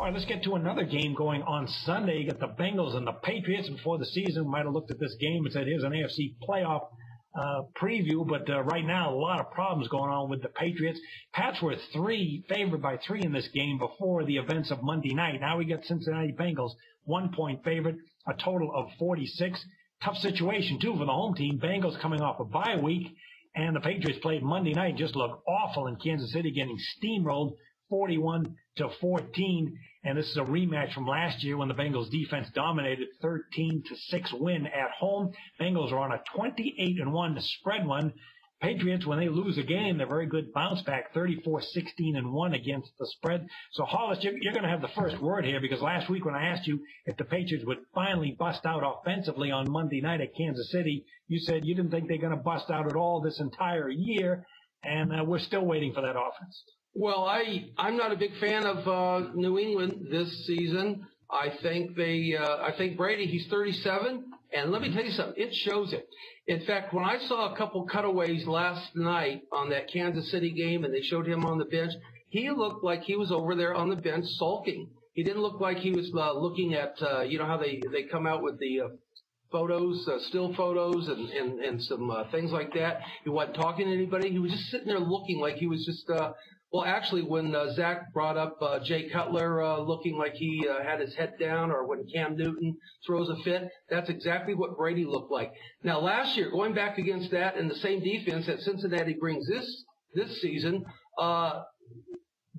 All right, let's get to another game going on Sunday. You got the Bengals and the Patriots. Before the season, we might have looked at this game and said, here's an AFC playoff preview. But right now, a lot of problems going on with the Patriots. Pats were favored by 3 in this game before the events of Monday night. Now we got Cincinnati Bengals, 1-point favorite, a total of 46. Tough situation, too, for the home team. Bengals coming off a bye week, and the Patriots played Monday night, just looked awful in Kansas City, getting steamrolled 41-14. And this is a rematch from last year when the Bengals defense dominated 13-6 win at home. Bengals are on a 28-1 spread one. Patriots, when they lose a game, they're very good bounce back, 34-16-1 against the spread. So, Hollis, you're going to have the first word here, because last week when I asked you if the Patriots would finally bust out offensively on Monday night at Kansas City, you said you didn't think they're going to bust out at all this entire year, and we're still waiting for that offense. Well, I'm not a big fan of New England this season. I think Brady, he's 37, and let me tell you something, it shows it. In fact, when I saw a couple cutaways last night on that Kansas City game and they showed him on the bench, he looked like he was over there on the bench sulking. He didn't look like he was looking at, you know how they come out with the photos, still photos and some things like that. He wasn't talking to anybody. He was just sitting there looking like he was just well, actually, when Zach brought up Jay Cutler looking like he had his head down, or when Cam Newton throws a fit, that's exactly what Brady looked like. Now, last year, going back against that and the same defense that Cincinnati brings this season,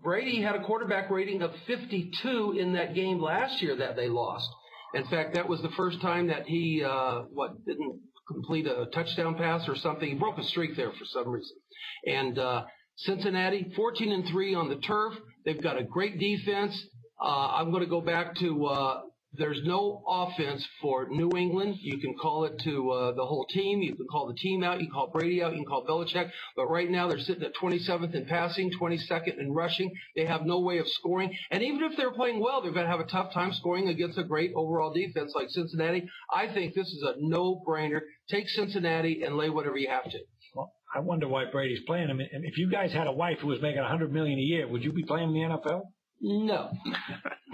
Brady had a quarterback rating of 52 in that game last year that they lost. In fact, that was the first time that he didn't complete a touchdown pass or something. He broke a streak there for some reason. And Cincinnati, 14-3 on the turf. They've got a great defense. I'm going to go back to there's no offense for New England. You can call it to the whole team. You can call the team out. You can call Brady out. You can call Belichick. But right now they're sitting at 27th in passing, 22nd in rushing. They have no way of scoring. And even if they're playing well, they're going to have a tough time scoring against a great overall defense like Cincinnati. I think this is a no-brainer. Take Cincinnati and lay whatever you have to. Well, I wonder why Brady's playing him. And if you guys had a wife who was making $100 million a year, would you be playing in the NFL? No.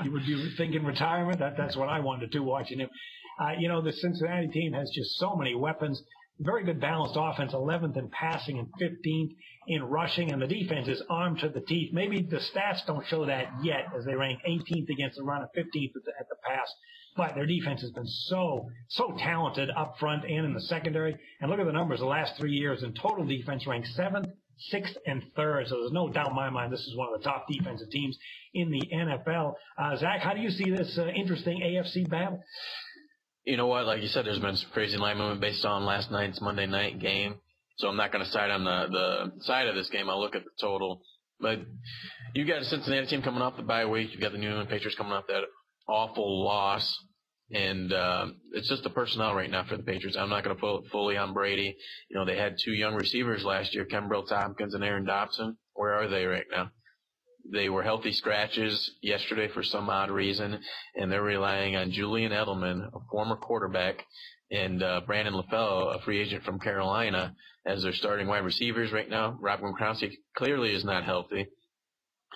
You would be thinking retirement? That's what I wanted to, watching him. The Cincinnati team has just so many weapons. Very good balanced offense, 11th in passing and 15th in rushing, and the defense is armed to the teeth. Maybe the stats don't show that yet, as they rank 18th against the run and 15th at the pass. But their defense has been so talented up front and in the secondary. And look at the numbers the last 3 years. In total defense, ranked 7th, 6th, and 3rd. So there's no doubt in my mind this is one of the top defensive teams in the NFL. Zach, how do you see this interesting AFC battle? You know what? Like you said, there's been some crazy line movement based on last night's Monday night game. So I'm not going to side on the side of this game. I'll look at the total. But you got a Cincinnati team coming off the bye week. You got the New England Patriots coming off that awful loss. And it's just the personnel right now for the Patriots. I'm not going to put it fully on Brady. You know, they had 2 young receivers last year, Kembrell Tompkins and Aaron Dobson. Where are they right now? They were healthy scratches yesterday for some odd reason, and they're relying on Julian Edelman, a former quarterback, and Brandon LaFell, a free agent from Carolina, as their starting wide receivers right now. Rob Gronkowski clearly is not healthy,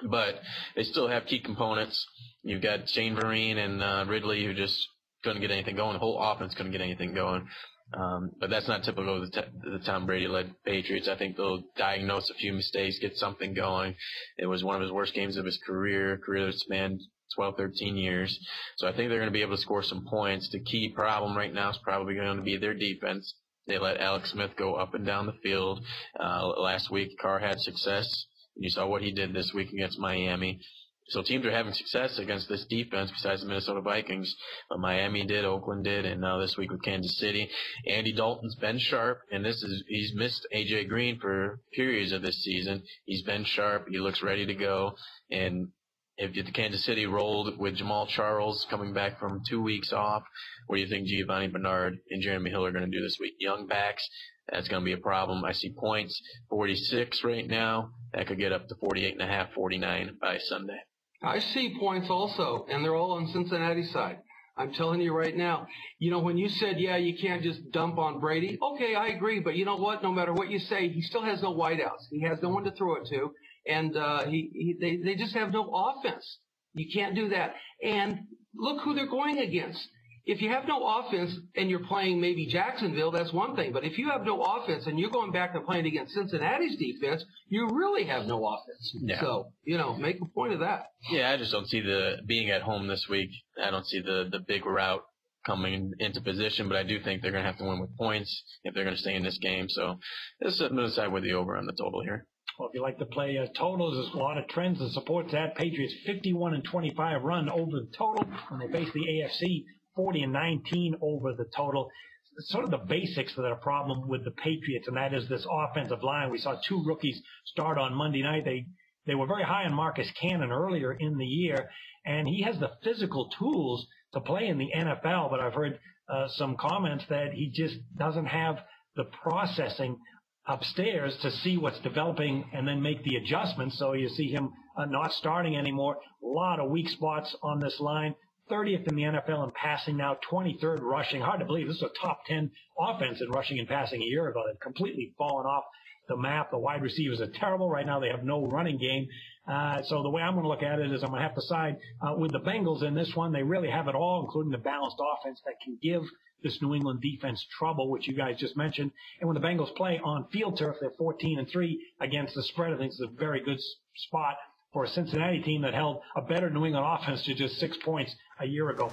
but they still have key components. You've got Shane Vereen and Ridley, who just couldn't get anything going. The whole offense couldn't get anything going. But that's not typical of the Tom Brady-led Patriots. I think they'll diagnose a few mistakes, get something going. It was one of his worst games of his career that spanned 12, 13 years. So I think they're going to be able to score some points. The key problem right now is probably going to be their defense. They let Alex Smith go up and down the field. Last week, Carr had success. You saw what he did this week against Miami. So teams are having success against this defense besides the Minnesota Vikings. But Miami did, Oakland did, and now this week with Kansas City. Andy Dalton's been sharp, and he's missed A.J. Green for periods of this season. He's been sharp. He looks ready to go. And if the Kansas City rolled with Jamal Charles coming back from 2 weeks off, what do you think Giovanni Bernard and Jeremy Hill are going to do this week? Young backs, that's going to be a problem. I see points 46 right now. That could get up to 48.5, 49 by Sunday. I see points also, and they're all on Cincinnati's side. I'm telling you right now. You know, when you said, yeah, you can't just dump on Brady, okay, I agree. But you know what? No matter what you say, he still has no wideouts. He has no one to throw it to, and they just have no offense. You can't do that. And look who they're going against. If you have no offense and you're playing maybe Jacksonville, that's one thing. But if you have no offense and you're going back and playing against Cincinnati's defense, you really have no offense. Yeah. So, make a point of that. Yeah, I just don't see being at home this week. I don't see the big route coming into position, but I do think they're going to have to win with points if they're going to stay in this game. So I'm going to side with the over on the total here. Well, if you like to play totals, there's a lot of trends that supports that. Patriots 51-25 run over the total when they face the AFC. 40-19 over the total. Sort of the basics that are a problem with the Patriots, and that is this offensive line. We saw two rookies start on Monday night. They were very high on Marcus Cannon earlier in the year, and he has the physical tools to play in the NFL, but I've heard some comments that he just doesn't have the processing upstairs to see what's developing and then make the adjustments. So you see him not starting anymore. A lot of weak spots on this line. 30th in the NFL in passing now, 23rd rushing. Hard to believe this is a top 10 offense in rushing and passing a year ago. They've completely fallen off the map. The wide receivers are terrible. Right now they have no running game. So the way I'm going to look at it is I'm going to have to side with the Bengals in this one. They really have it all, including the balanced offense that can give this New England defense trouble, which you guys just mentioned. And when the Bengals play on field turf, they're 14-3 against the spread. I think it's a very good spot for a Cincinnati team that held a better New England offense to just 6 points a year ago.